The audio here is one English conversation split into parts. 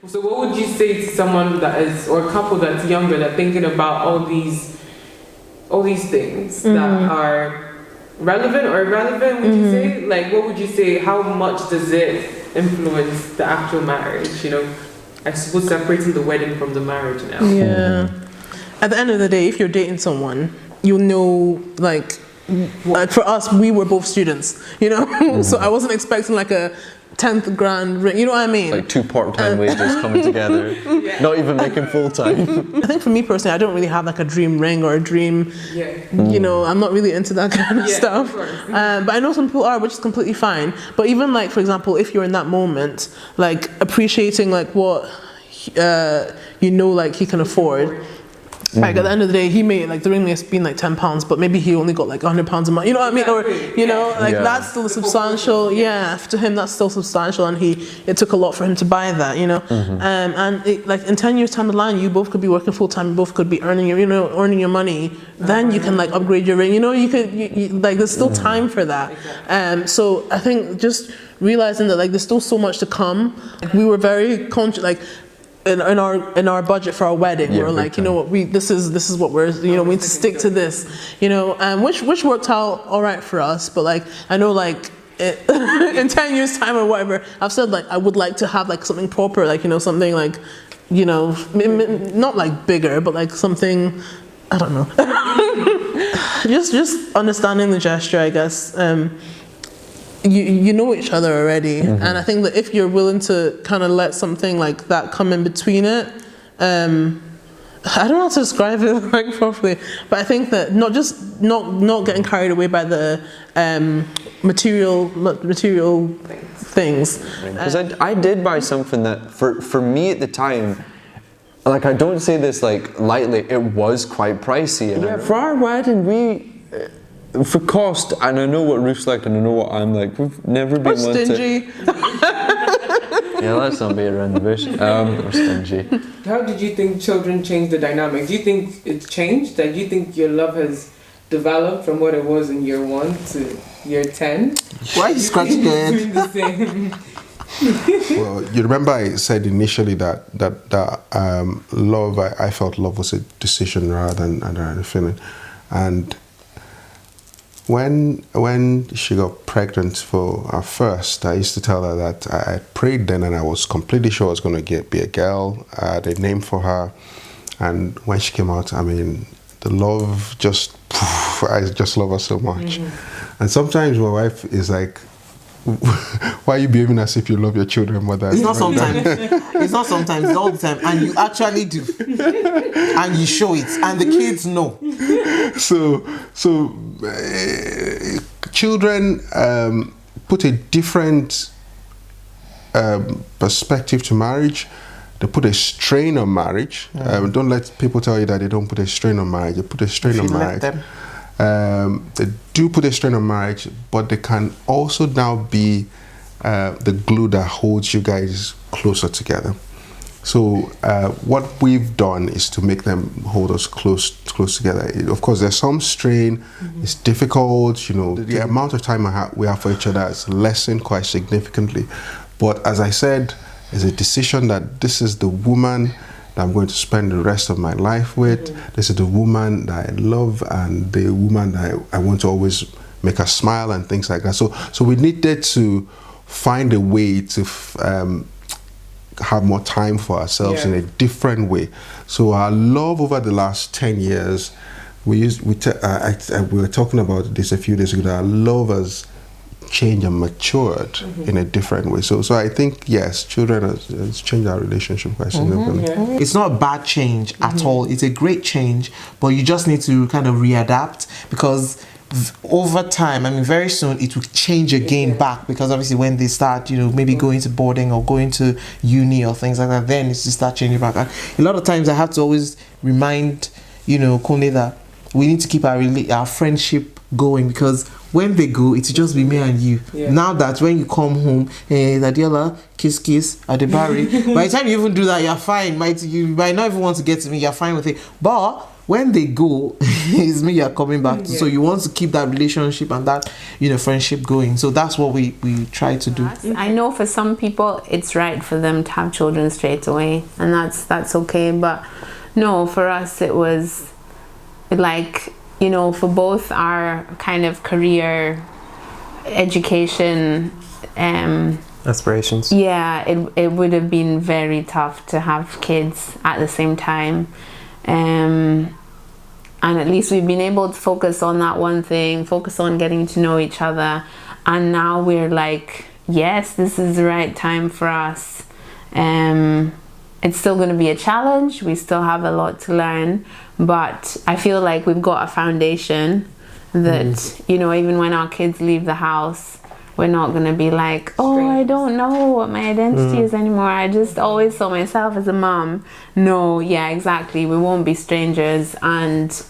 So what would you say to someone that is, or a couple that's younger, that thinking about all these things that are relevant or irrelevant, would you say? Like, what would you say, how much does it influence the actual marriage, you know? I suppose separating the wedding from the marriage now. Yeah. At the end of the day, if you're dating someone, you'll know, like for us, we were both students, you know? So I wasn't expecting like a 10th grand ring, you know what I mean? Like 2 part-time wages coming together, not even making full-time. I think for me personally, I don't really have like a dream ring or a dream, you know, I'm not really into that kind of stuff. Of But I know some people are, which is completely fine. But even like, for example, if you're in that moment, like appreciating like what, you know, like he can afford. Like at the end of the day, he may, like the ring may have been like £10, but maybe he only got like £100 a month, you know what I mean? Or, you know, like that's still substantial. Yeah, to him that's still substantial, and it took a lot for him to buy that, you know? And it, like in 10 years time down the line, you both could be working full time, you both could be earning your money, then you can like upgrade your ring, you know, you could, like there's still time for that. So I think just realizing that like there's still so much to come. Like, we were very conscious, like, in our budget for our wedding, we were like, you know what, this is what we're, you know, we need to stick to this, you know, and which worked out all right for us. But like I know like in 10 years time or whatever, I've said like I would like to have like something proper, like, you know, something like, you know, not like bigger, but like something, I don't know. just understanding the gesture, I guess. You know each other already, and I think that if you're willing to kind of let something like that come in between it, I don't know how to describe it like properly, but I think that not getting carried away by the material things. Because I did buy something that for me at the time, like I don't say this like lightly, it was quite pricey. And for our wedding, for cost, and I know what Ruth's like and I know what I'm like, we've never been one stingy. Yeah, let's not beat around the bush. We're stingy. How did you think children changed the dynamic? Do you think it's changed? Like, do you think your love has developed from what it was in year 1 to year 10? Why are you scratching your head? The same. Well, you remember I said initially that love, I felt love was a decision rather than a feeling. And when she got pregnant for our first, I used to tell her that I prayed then and I was completely sure I was going to be a girl. I had a name for her. And when she came out, I mean, the love just, I just love her so much. And sometimes my wife is like, why are you behaving as if you love your children more than... It's not sometimes. It's not sometimes, it's all the time. And you actually do. And you show it. And the kids know. So children put a different perspective to marriage. They put a strain on marriage. Don't let people tell you that they don't put a strain on marriage. They put a strain on marriage. They do put a strain on marriage, but they can also now be the glue that holds you guys closer together. So what we've done is to make them hold us close together. Of course, there's some strain. It's difficult. You know, the amount of time we have for each other has lessened quite significantly. But as I said, it's a decision that this is the woman that I'm going to spend the rest of my life with. This is the woman that I love and the woman that I want to always make her smile and things like that. So we needed to find a way to have more time for ourselves in a different way. So our love over the last 10 years, we were talking about this a few days ago, that our love has changed and matured in a different way. So I think, yes, children has changed our relationship quite significantly. It's not a bad change at all. It's a great change, but you just need to kind of readapt, because over time, I mean, very soon it will change again back, because obviously when they start, you know, maybe going to boarding or going to uni or things like that, then it's to start changing back. And a lot of times I have to always remind, you know, Kunle, that we need to keep our friendship going, because when they go, it's just be me and you. Now that when you come home, Dadiola, kiss, Adebari, by the time you even do that, you're fine. You might not even want to get to me, you're fine with it. But when they go, it's me you're coming back to. So you want to keep that relationship and that, you know, friendship going. So that's what we try to do. I know for some people it's right for them to have children straight away, and that's okay. But no, for us it was like, you know, for both our kind of career, education, aspirations. Yeah, it would have been very tough to have kids at the same time. And at least we've been able to focus on that one thing, focus on getting to know each other. And now we're like, yes, this is the right time for us. It's still going to be a challenge. We still have a lot to learn. But I feel like we've got a foundation that, you know, even when our kids leave the house, we're not going to be like, oh, I don't know what my identity is anymore. I just always saw myself as a mom. No, yeah, exactly. We won't be strangers. And,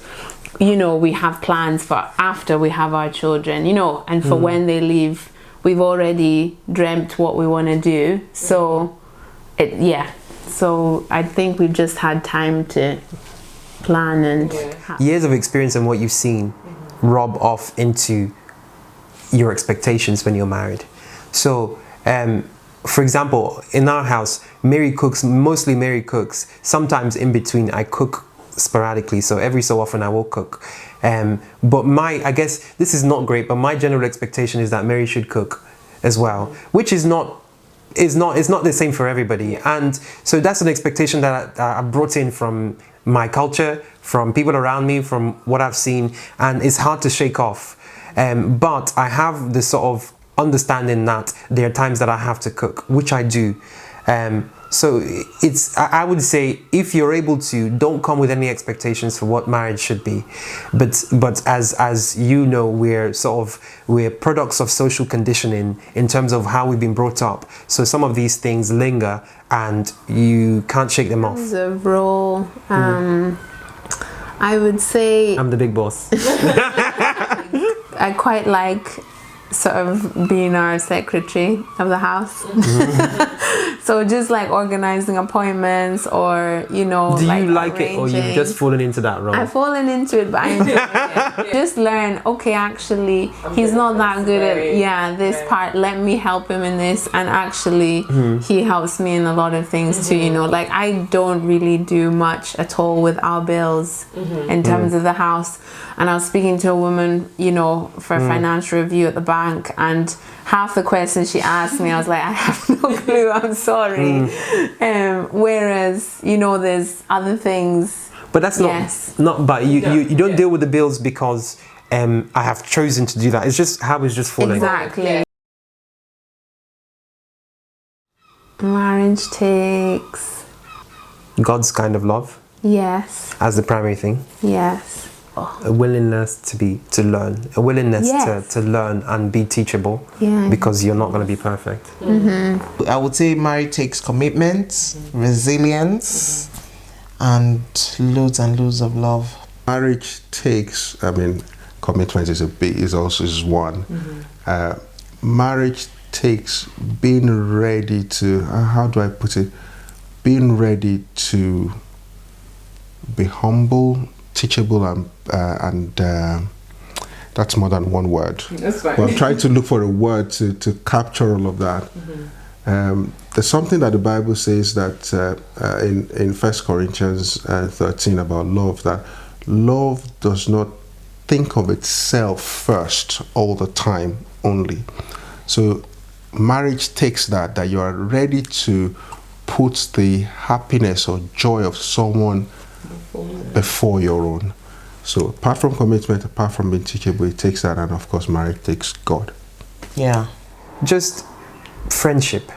you know, we have plans for after we have our children, you know, and for when they leave, we've already dreamt what we want to do. So, so I think we've just had time to plan and... Years of experience and what you've seen rub off into your expectations when you're married. So for example, in our house, Mary cooks, mostly Mary cooks. Sometimes in between I cook sporadically, so every so often I will cook. But I guess this is not great, but my general expectation is that Mary should cook as well, which is not the same for everybody. And so that's an expectation that I brought in from my culture, from people around me, from what I've seen, and it's hard to shake off. But I have this sort of understanding that there are times that I have to cook, which I do. So I would say, if you're able to, don't come with any expectations for what marriage should be. But as you know, we're products of social conditioning in terms of how we've been brought up. So some of these things linger and you can't shake them off. The role, I would say I'm the big boss. I quite like sort of being our secretary of the house. So just like organizing appointments, or, you know, do you like it, or you've just fallen into that role? I've fallen into it, but I enjoy it. Just learn, okay, actually he's not that good at this part, let me help him in this. And actually he helps me in a lot of things too, you know, like I don't really do much at all with our bills in terms of the house. And I was speaking to a woman, you know, for a financial review at the bank, and half the questions she asked me, I was like, I have no clue, I'm sorry. Whereas, you know, there's other things. But that's but you don't deal with the bills because I have chosen to do that. It's just how it's just falling. Exactly. Marriage takes God's kind of love. Yes. As the primary thing. Yes. A willingness to learn, a willingness to learn and be teachable, because you're not going to be perfect. I would say marriage takes commitment, resilience, and loads of love. Marriage takes, commitment is also one. Marriage takes being ready to, how do I put it? Being ready to be humble, teachable, and that's more than one word. That's fine. But I'm trying to look for a word to capture all of that. There's something that the Bible says that in 1 Corinthians 13 about love, that love does not think of itself first all the time only. So marriage takes that you are ready to put the happiness or joy of someone before your own. So apart from commitment, apart from being teachable, it takes that, and of course marriage takes God. Yeah. Just friendship.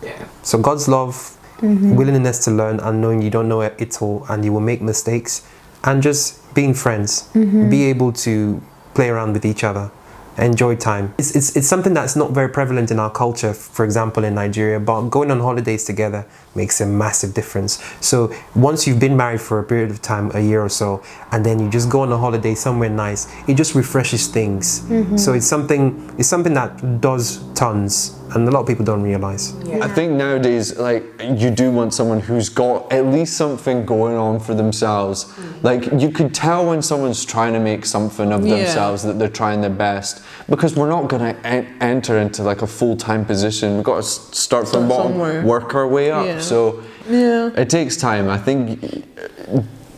Yeah. So God's love, willingness to learn and knowing you don't know it all and you will make mistakes, and just being friends. Be able to play around with each other. enjoy time. It's something that's not very prevalent in our culture, for example, in Nigeria, but going on holidays together makes a massive difference. So once you've been married for a period of time, a year or so, and then you just go on a holiday somewhere nice, it just refreshes things. So it's something that does tons, and a lot of people don't realize. I think nowadays, like, you do want someone who's got at least something going on for themselves. Like, you could tell when someone's trying to make something of themselves, that they're trying their best, because we're not going to enter into like a full-time position. We've got to start from bottom, work our way up. So it takes time. I think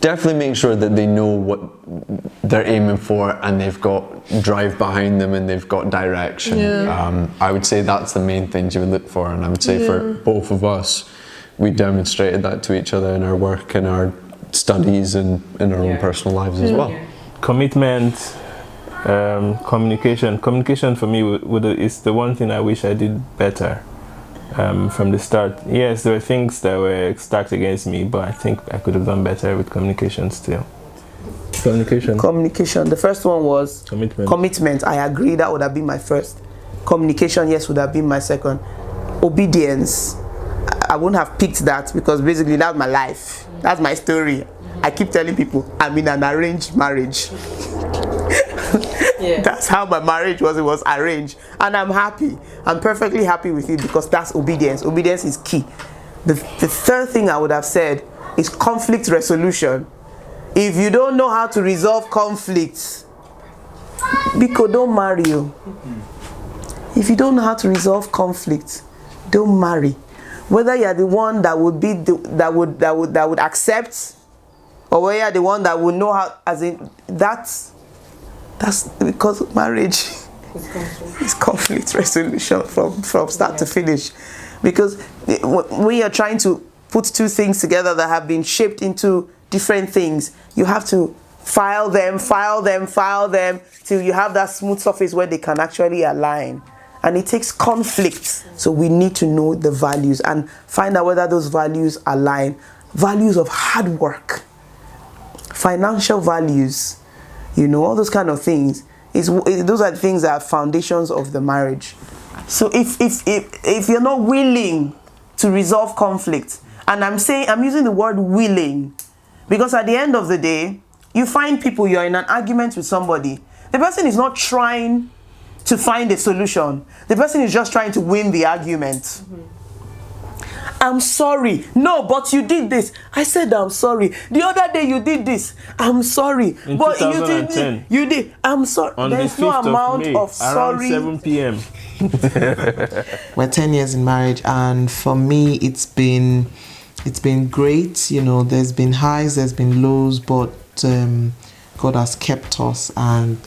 definitely make sure that they know what they're aiming for, and they've got drive behind them, and they've got direction. I would say that's the main things you would look for, and I would say for both of us, we demonstrated that to each other in our work, in our studies, and in our own personal lives as well. Commitment, communication. Communication for me is the one thing I wish I did better from the start. Yes, there were things that were stacked against me, but I think I could have done better with communication still. Communication. The first one was commitment. I agree, that would have been my first. Communication, yes, would have been my second. Obedience, I wouldn't have picked that, because basically that's my life. That's my story. I keep telling people I'm in an arranged marriage. That's how my marriage was. It was arranged, and I'm happy. I'm perfectly happy with it, because that's obedience. Obedience is key. The third thing I would have said is conflict resolution. If you don't know how to resolve conflicts, Biko, don't marry you. If you don't know how to resolve conflicts, don't marry. Whether you're the one that would be that would accept, or whether you're the one that would know how, as in that's because marriage is conflict resolution from start to finish. Because when you're trying to put two things together that have been shaped into different things, you have to file them till you have that smooth surface where they can actually align. And it takes conflict. So we need to know the values and find out whether those values align. Values of hard work, financial values, all those kind of things. Those are the things that are foundations of the marriage. So if you're not willing to resolve conflict, and I'm using the word willing, because at the end of the day, you find people, you're in an argument with somebody, the person is not trying to find a solution. The person is just trying to win the argument. I'm sorry. No, but you did this. I said I'm sorry. The other day you did this. I'm sorry. In but 2010, you did. I'm sorry. On There's the 5th no amount of May, of sorry. around 7 p.m. We're 10 years in marriage, and for me it's been great. There's been highs, there's been lows, but God has kept us, and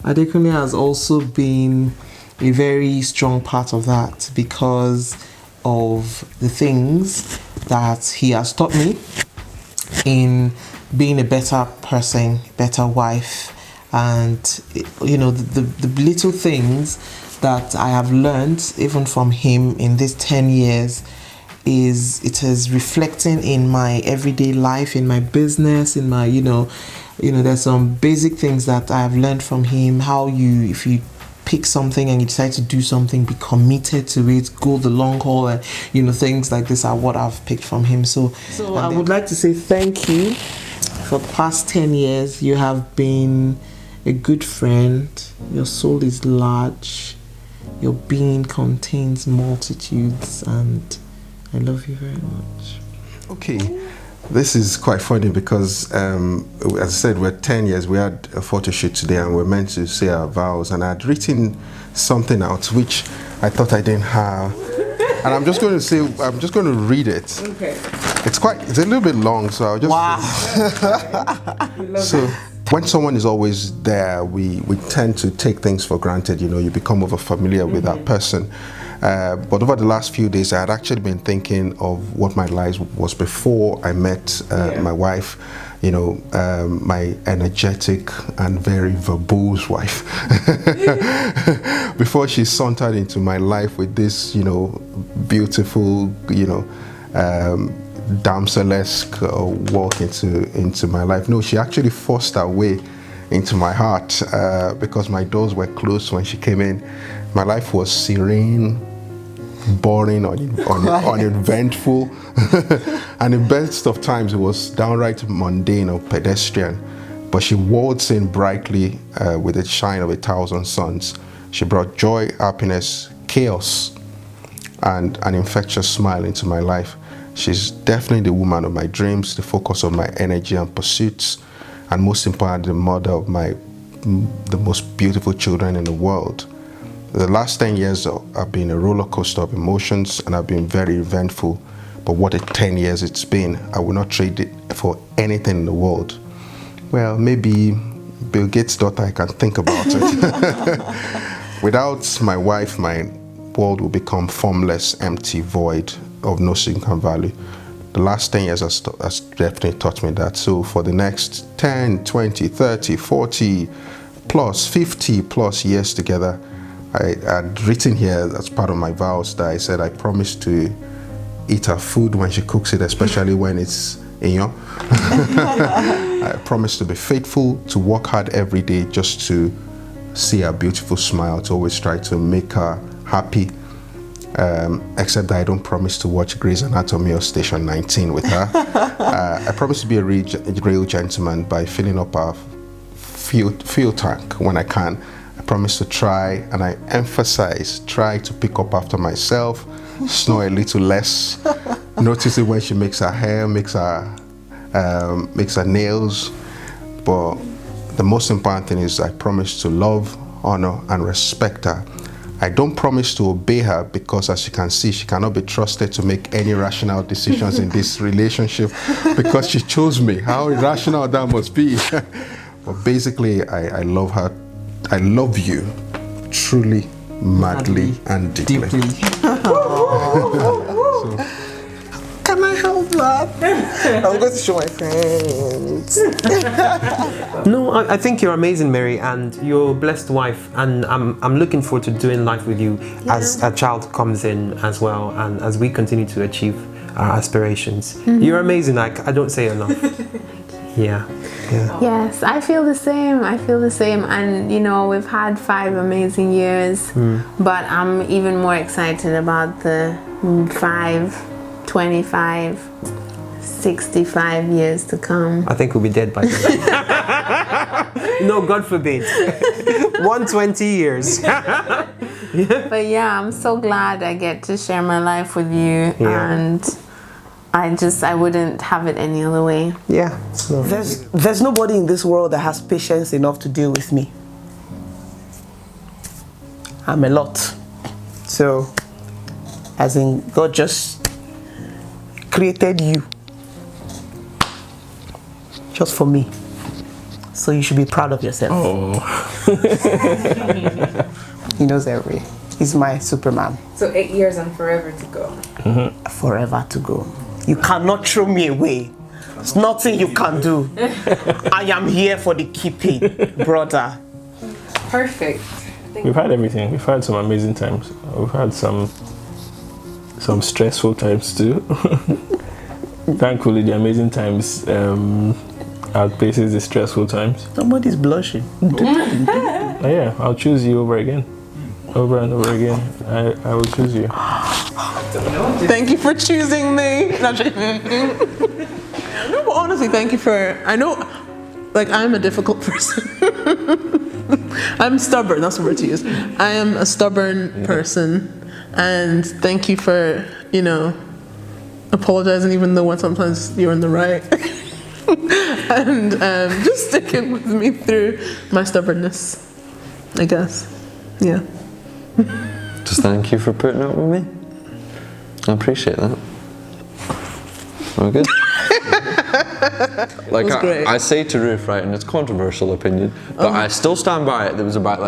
Adekunle has also been a very strong part of that, because of the things that he has taught me in being a better person, better wife, and the little things that I have learned even from him in these 10 years is reflecting in my everyday life, in my business, in my there's some basic things that I have learned from him. How if you pick something and you decide to do something, be committed to it, go the long haul, and things like this are what I've picked from him. So I would like to say thank you for the past 10 years. You have been a good friend. Your soul is large. Your being contains multitudes, and I love you very much. Okay. This is quite funny because, as I said, we're 10 years. We had a photo shoot today, and we're meant to say our vows. And I had written something out which I thought I didn't have, and I'm just going to read it. Okay. It's a little bit long, so I'll just. Wow. So when someone is always there, we tend to take things for granted. You become over familiar with that person. But over the last few days, I had actually been thinking of what my life was before I met my wife, my energetic and very verbose wife. Before she sauntered into my life with this, beautiful, damsel-esque walk into my life. No, she actually forced her way into my heart because my doors were closed when she came in. My life was serene, boring, uneventful, and in best of times it was downright mundane or pedestrian. But she waltzed in brightly with the shine of 1,000 suns. She brought joy, happiness, chaos, and an infectious smile into my life. She's definitely the woman of my dreams, the focus of my energy and pursuits, and most importantly, the mother of the most beautiful children in the world. The last 10 years have been a roller coaster of emotions and have been very eventful. But what a 10 years it's been. I would not trade it for anything in the world. Well, maybe Bill Gates' daughter, I can think about it. Without my wife, my world will become formless, empty, void of no significant value. The last 10 years has definitely taught me that. So for the next 10, 20, 30, 40 plus, 50 plus years together, I had written here as part of my vows that I said I promise to eat her food when she cooks it, especially when it's Inyo. I promise to be faithful, to work hard every day just to see her beautiful smile, to always try to make her happy. Except that I don't promise to watch Grey's Anatomy or Station 19 with her. I promise to be a real gentleman by filling up our fuel tank when I can. I promise to try, and I emphasize, try to pick up after myself, snore a little less, notice it when she makes her hair, makes her nails. But the most important thing is I promise to love, honor, and respect her. I don't promise to obey her because, as you can see, she cannot be trusted to make any rational decisions in this relationship because she chose me. How irrational that must be. But basically, I love her. I love you truly, madly, and deeply. So, can I help that? I'm going to show my friends. No, I think you're amazing, Mary, and you're a blessed wife, and I'm looking forward to doing life with you as a child comes in as well, and as we continue to achieve our aspirations. Mm-hmm. You're amazing. I don't say enough. Yeah. Yes, I feel the same. And we've had 5 amazing years, but I'm even more excited about the 5, 25, 65 years to come. I think we'll be dead by then. No, God forbid. 120 years. But yeah, I'm so glad I get to share my life with you, and I wouldn't have it any other way. Yeah. No. There's nobody in this world that has patience enough to deal with me. I'm a lot. So, as in, God just created you just for me. So you should be proud of yourself. Oh. He knows everything. He's my Superman. So 8 years and forever to go. Mm-hmm. Forever to go. You cannot throw me away. There's nothing you can do. I am here for the keeping, brother. Perfect. We've had everything. We've had some amazing times. We've had some stressful times too. Thankfully, the amazing times outpaces the stressful times. Somebody's blushing. Oh, yeah, I'll choose you over again. Over and over again. I will choose you. Thank you for choosing me. No, but honestly, thank you for. I know, I'm a difficult person. I'm stubborn. That's the word to use. I am a stubborn person, and thank you for apologizing, even though sometimes you're in the right, and just sticking with me through my stubbornness, I guess. Yeah. Just thank you for putting up with me. I appreciate that. We're good. I say to Ruth, right, and it's controversial opinion, but I still stand by it. There was about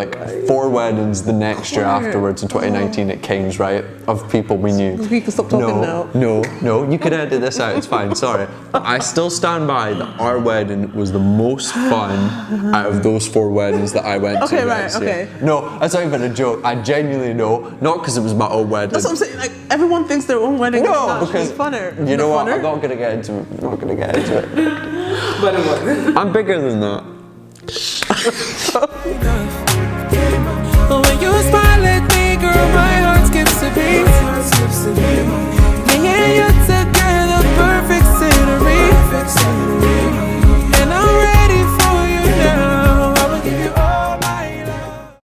4 weddings the next year afterwards in 2019 at King's, right, of people we knew. We can stop talking now. No, you can edit this out, it's fine, sorry. I still stand by that our wedding was the most fun out of those 4 weddings that I went to. Okay, right, okay. No, that's not even a joke. I genuinely know, not because it was my own wedding. That's what I'm saying, everyone thinks their own wedding is because funner. You know what, I'm not going to get into it. But it was. I'm bigger than that. When you smile at me, girl, my heart skips a beat.